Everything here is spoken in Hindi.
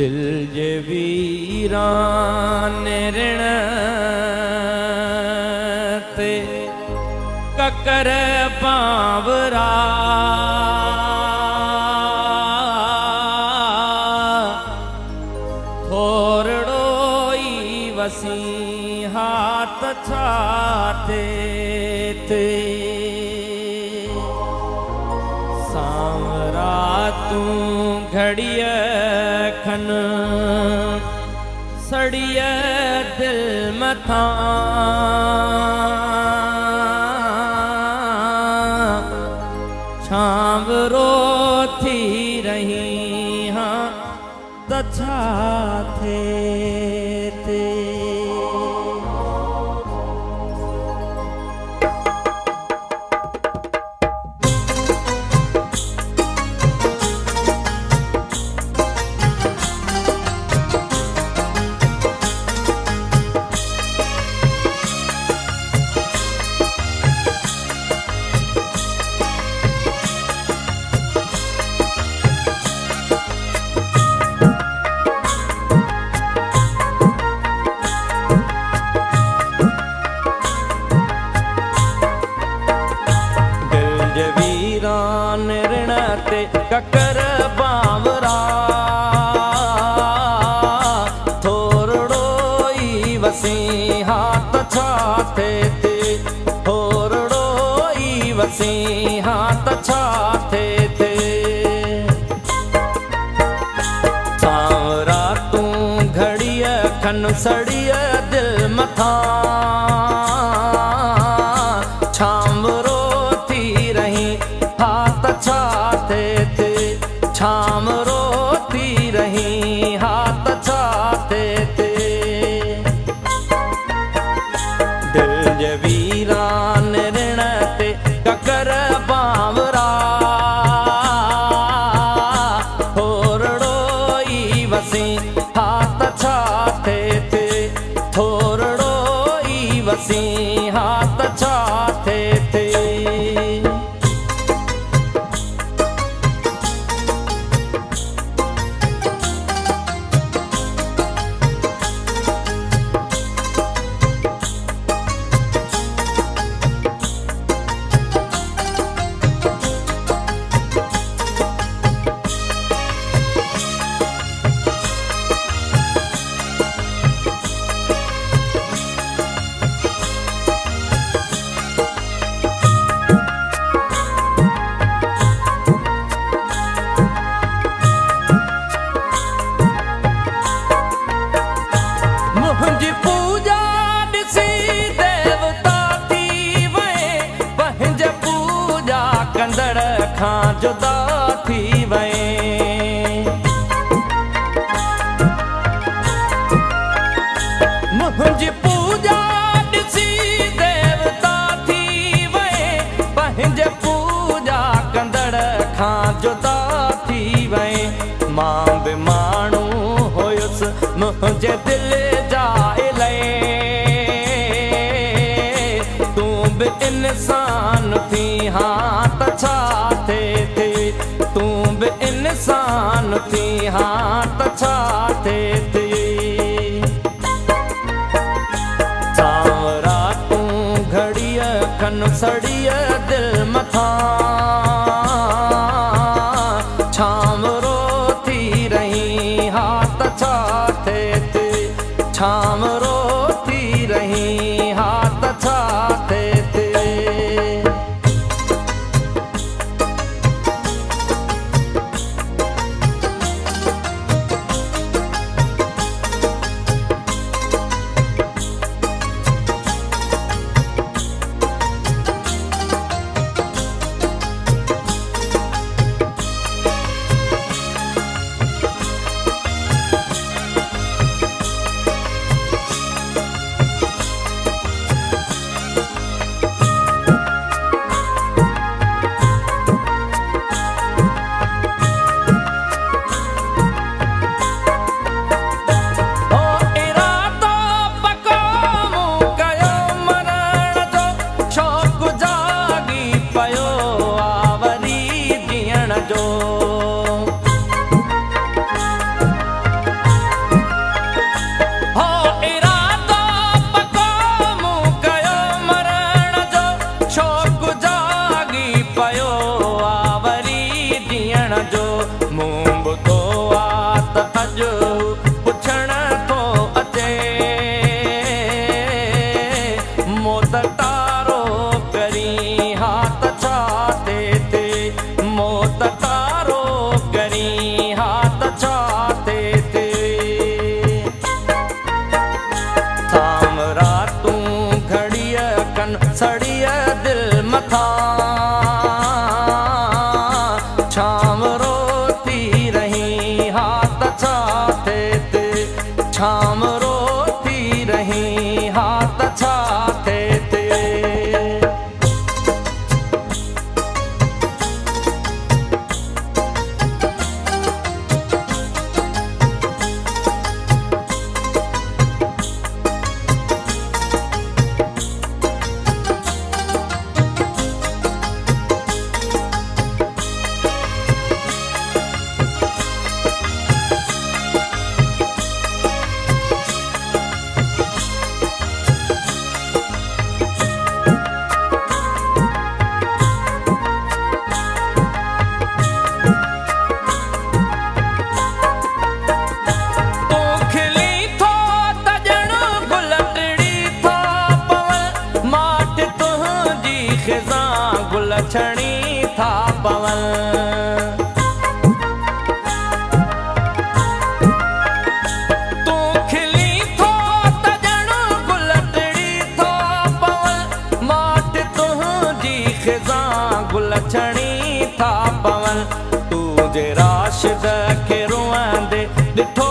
दिल जे वीरान ऋण ते ककर पावरा थोरड़ो ई वसी हाथ छाते ते सांवरा तू घड़िय खन सड़िय दिल मथा छावरो थी रही हाँ तछा थे ते ककर बावरा थोरड़ो ई वसी हाथ छाते ते थोरड़ो ई वसी हाथ छाते ते सांवरा तू घड़िय खन सड़िय दिल मथा छावरो थी रही हाथ छाते ते छाम रोती रही हाथ छाते ते दिल जे वीरान ऋण ते ककर बावरा थोरड़ो ई वसी हाथ छाते ते थोरड़ो ई वसी हाथ छाते ते खां जुदा थी वए मुंहिंजी पूजा ॾिसी देवता थी वए पंहिंजे पूजा कंदड़ खां जुदा थी वए मां बि माण्हू हुयुसि मुंहिंजे दिल जा इलाही तूं बि इंसान थी हाथ छाते ते तूं बि इंसान थी हाथ छाते ते सांवरा तूं घड़िय खन सड़िय दिल मथा छावरो थी रही हाथ छाते ते छावरो थी रही हाथ छाते ते गुलछणी था पवन। तू खिली थो त ॼण गुलटड़ी थो पवन, माट तुंहिंजी ख़िज़ा गुलछणी था पवन। तू जे राशिद खे रुअंदे ॾिठो